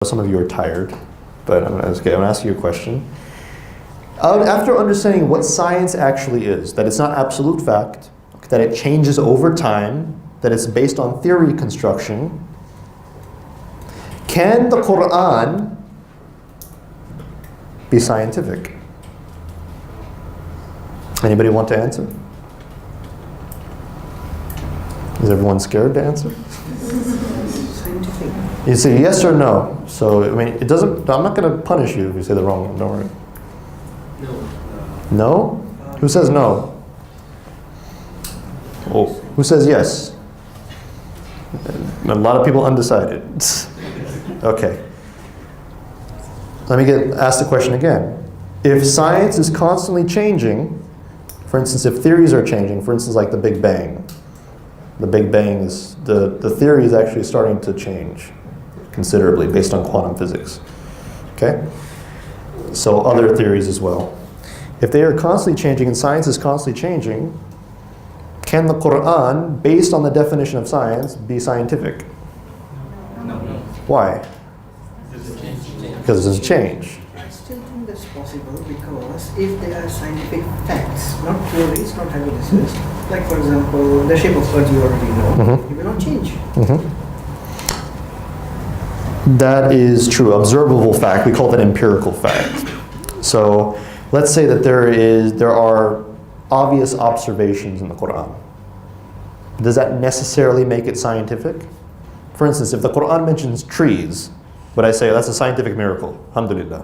Some of you are tired, but I'm going to ask you a question. After understanding what science actually is, that it's not absolute fact, that it changes over time, that it's based on theory construction, can the Quran be scientific? Anybody want to answer? Is everyone scared to answer? Scientific. You say yes or no. So, I mean, it doesn't, I'm not going to punish you if you say the wrong one, don't worry. No. No? Who says no? Oh, who says yes? A lot of people undecided. Okay. Let me ask the question again. If science is constantly changing, for instance, if theories are changing, for instance, like the Big Bang. The Big Bang is, the theory is actually starting to change considerably based on quantum physics. Okay? So other theories as well. If they are constantly changing and science is constantly changing, can the Quran, based on the definition of science, be scientific? No. Why? Because it doesn't change. I still think that's possible because if there are scientific facts, not theories, not hypotheses, like for example, the shape of Earth you already know, it will not change. That is true. Observable fact. We call that empirical fact. So let's say that there are obvious observations in the Quran. Does that necessarily make it scientific? For instance, if the Quran mentions trees, would I say that's a scientific miracle? Alhamdulillah.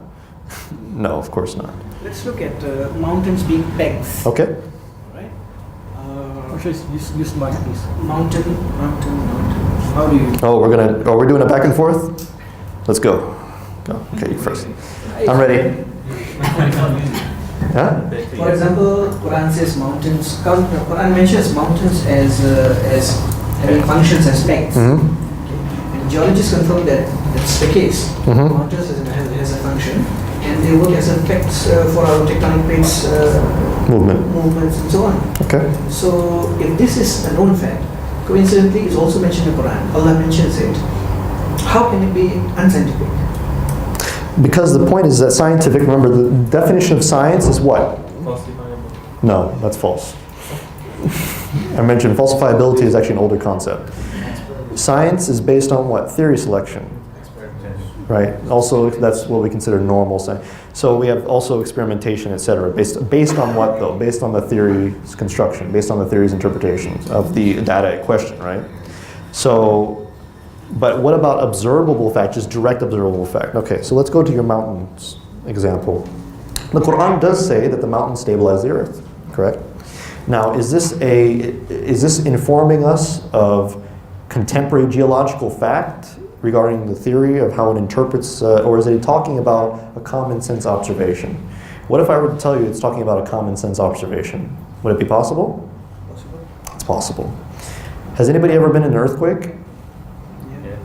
No, of course not. Let's look at mountains being pegs. Okay. Right? Use mic, please. Mountain. How do you? Oh, we're doing a back and forth? Let's go. Go. Okay, you first. I'm ready. Huh? For example, Quran says mountains. Quran mentions mountains as having functions as pegs. And geologists confirm that that's the case. Mountains has a function, and they work as effects for our tectonic plates movements and so on. Okay. So if this is a known fact, coincidentally it's also mentioned in the Quran. Allah mentions it. How can it be unscientific? Because the point is that scientific, remember the definition of science is what? Falsifiable. No, that's false. I mentioned falsifiability is actually an older concept. Science is based on what? Theory selection. Right. Also, that's what we consider normal science. So we have also experimentation, etc. Based on what though? Based on the theory's construction, based on the theory's interpretation of the data in question, right? So, but what about observable fact, just direct observable fact? Okay, so let's go to your mountains example. The Quran does say that the mountains stabilize the earth, correct? Now, is this informing us of contemporary geological fact regarding the theory of how it interprets, or is it talking about a common sense observation? What if I were to tell you it's talking about a common sense observation? Would it be possible? Possible. It's possible. Has anybody ever been in an earthquake? Yes.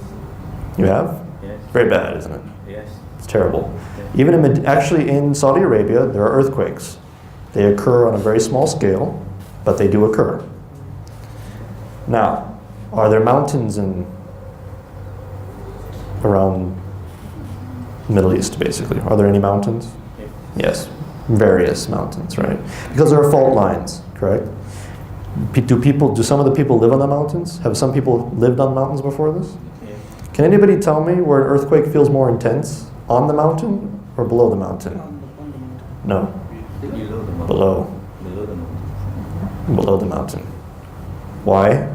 You have? Yes. Very bad, isn't it? Yes. It's terrible. Even actually in Saudi Arabia, there are earthquakes. They occur on a very small scale, but they do occur. Now, are there mountains around the Middle East, basically? Are there any mountains? Yes, various mountains, right? Because there are fault lines, correct? Do some of the people live on the mountains? Have some people lived on mountains before this? Can anybody tell me where an earthquake feels more intense? On the mountain or below the mountain? On the mountain. No, Below the mountain. below. Below the mountain. Below the mountain. Why?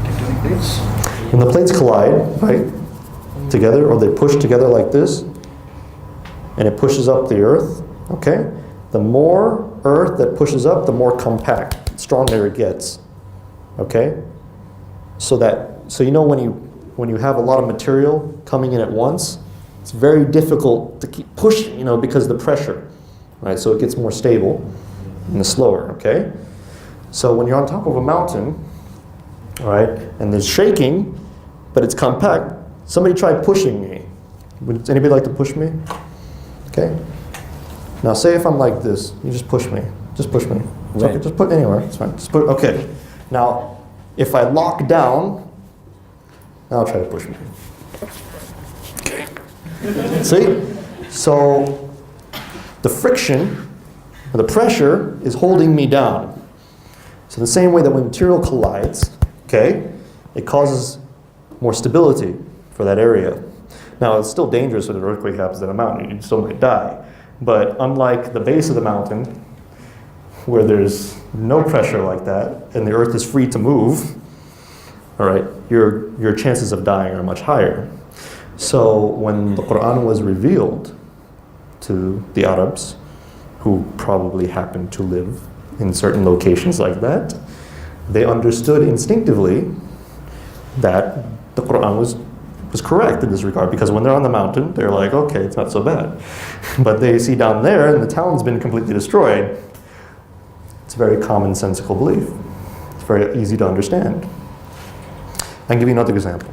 Tectonic plates. When the plates collide, right, together, or they push together like this, and it pushes up the earth, okay? The more earth that pushes up, the more compact, stronger it gets, okay? So you know when you have a lot of material coming in at once, it's very difficult to keep pushing, because of the pressure, right? So it gets more stable and slower, okay? So when you're on top of a mountain, all right, and there's shaking, but it's compact, somebody try pushing me. Would anybody like to push me? Okay. Now say if I'm like this, you just push me. Just push me. Okay, just put anywhere, it's fine. Just put, okay. Now, if I lock down, Now try to push me. Okay. See? So the friction, or the pressure, is holding me down. So the same way that when material collides, okay, it causes more stability for that area. Now it's still dangerous when an earthquake happens at a mountain. You still might die. But unlike the base of the mountain, where there's no pressure like that, and the earth is free to move, all right, your chances of dying are much higher. So when the Quran was revealed to the Arabs, who probably happened to live in certain locations like that, they understood instinctively that the Quran was correct in this regard, because when they're on the mountain, they're like, okay, it's not so bad. But they see down there, and the town's been completely destroyed. It's a very commonsensical belief. It's very easy to understand. I'll give you another example.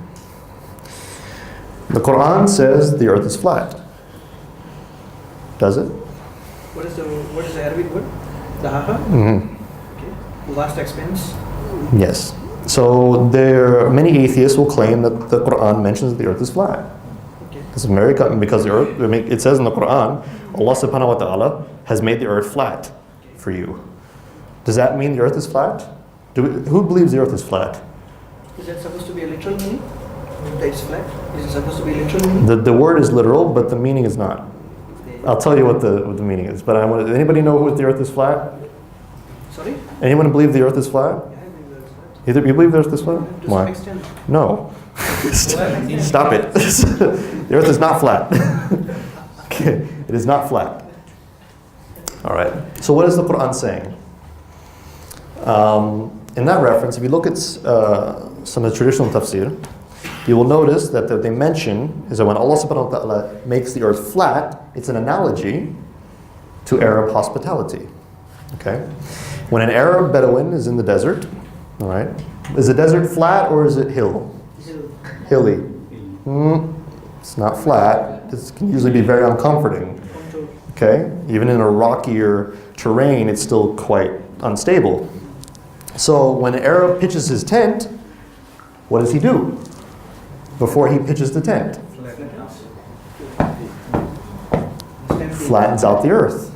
The Quran says the earth is flat. Does it? What is the Arabic word? Dahaha? Mm-hmm. Okay. Vast expanse. Yes. So many atheists will claim that the Quran mentions that the earth is flat. Okay. This is very common because the earth, it says in the Quran, Allah subhanahu wa ta'ala has made the earth flat for you. Does that mean the earth is flat? Who believes the earth is flat? Is that supposed to be a literal meaning? That it's flat? Is it supposed to be a literal meaning? The word is literal, but the meaning is not. I'll tell you what the meaning is. But anybody know what the earth is flat? Sorry? Anyone believe the earth is flat? Yeah, I believe that's flat. You believe the earth is flat? To Why? some extent. No. Stop it. The earth is not flat. Okay. It is not flat. All right. So what is the Quran saying? In that reference, if you look at some of the traditional tafsir, you will notice that they mention is that when Allah subhanahu wa ta'ala makes the earth flat, it's an analogy to Arab hospitality. Okay? When an Arab Bedouin is in the desert, all right, is the desert flat or is it hilly? Hilly. It's not flat. It can usually be very uncomforting. Okay? Even in a rockier terrain, it's still quite unstable. So when an Arab pitches his tent, what does he do before he pitches the tent? Flattens out the earth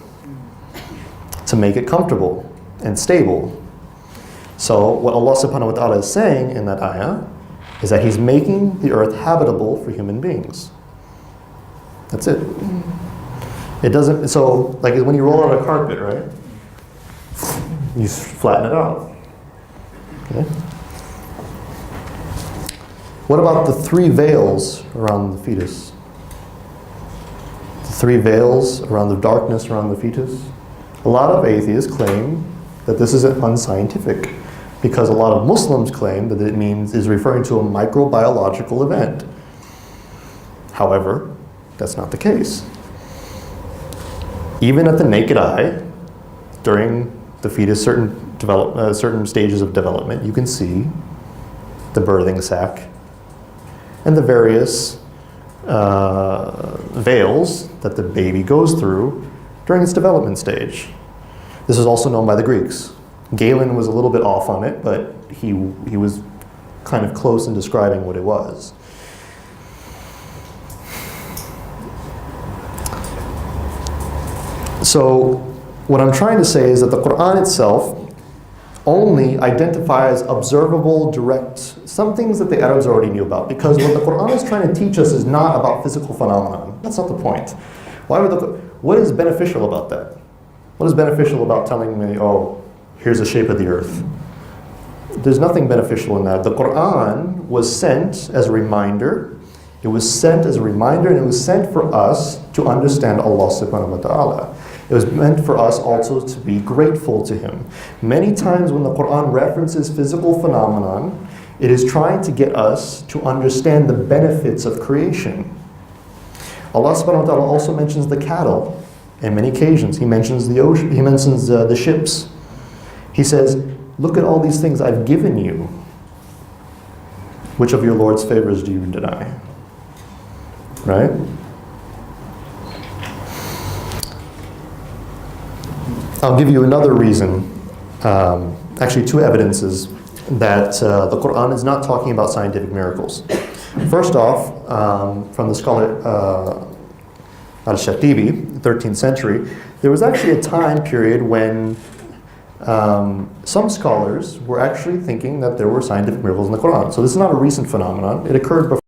to make it comfortable and stable. So what Allah subhanahu wa ta'ala is saying in that ayah is that He's making the earth habitable for human beings. That's it. It doesn't, so like when you roll out a carpet, right? You flatten it out. Okay. What about the 3 veils around the fetus? The 3 veils around the darkness around the fetus? A lot of atheists claim that this is unscientific because a lot of Muslims claim that it is referring to a microbiological event. However, that's not the case. Even at the naked eye, during the fetus certain stages of development, you can see the birthing sac and the various veils that the baby goes through during its development stage. This is also known by the Greeks. Galen was a little bit off on it, but he was kind of close in describing what it was. So what I'm trying to say is that the Quran itself only identifies observable, direct, some things that the Arabs already knew about. Because what the Quran is trying to teach us is not about physical phenomenon. That's not the point. What is beneficial about that? What is beneficial about telling me, oh, here's the shape of the earth? There's nothing beneficial in that. The Quran was sent as a reminder. It was sent as a reminder, and it was sent for us to understand Allah subhanahu wa ta'ala. It was meant for us also to be grateful to Him. Many times when the Quran references physical phenomenon, it is trying to get us to understand the benefits of creation. Allah subhanahu wa ta'ala also mentions the cattle in many occasions. He mentions the ocean, He mentions the ships. He says, look at all these things I've given you. Which of your Lord's favors do you deny? Right? I'll give you another reason, actually 2 evidences, that the Quran is not talking about scientific miracles. First off, from the scholar Al-Shatibi, 13th century, there was actually a time period when some scholars were actually thinking that there were scientific miracles in the Quran. So this is not a recent phenomenon. It occurred before.